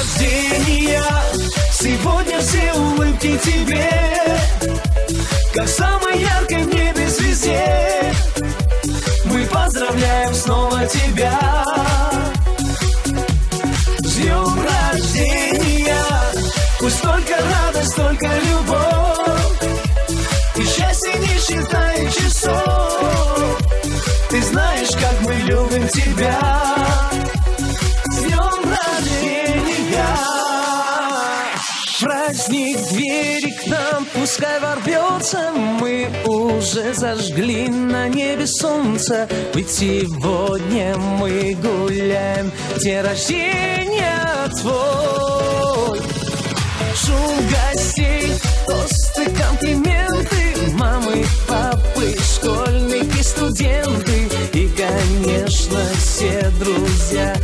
рождения, сегодня все улыбки тебе, как самой яркой в небе звезде. Мы поздравляем снова тебя. С днем рождения, пусть только радость, только любовь, и счастье не считает часов. Ты знаешь, как мы любим тебя. С днем рождения. Праздник двери к нам пускай ворвется, мы уже зажгли на небе солнце, ведь сегодня мы гуляем, день рождения твой. Шум гостей, тосты, комплименты, мамы, папы, школьники, студенты и, конечно, все друзья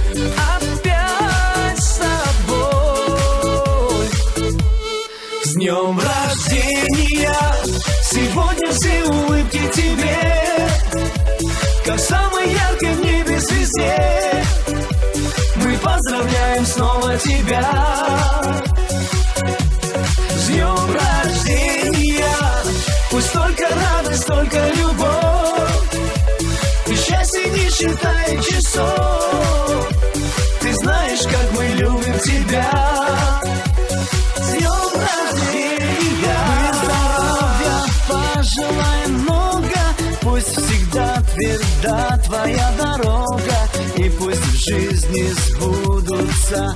опять с тобой. С днем рождения, сегодня все улыбки тебе, как самой яркой в небе звезде. Мы поздравляем снова тебя. С днем рождения, пусть только радость, только любовь, и счастье не считает часов. Ты знаешь, как мы любим тебя. С днем рождения. Мы здоровья пожелаем много, пусть всегда тверда твоя дорога, и пусть в жизни сбудутся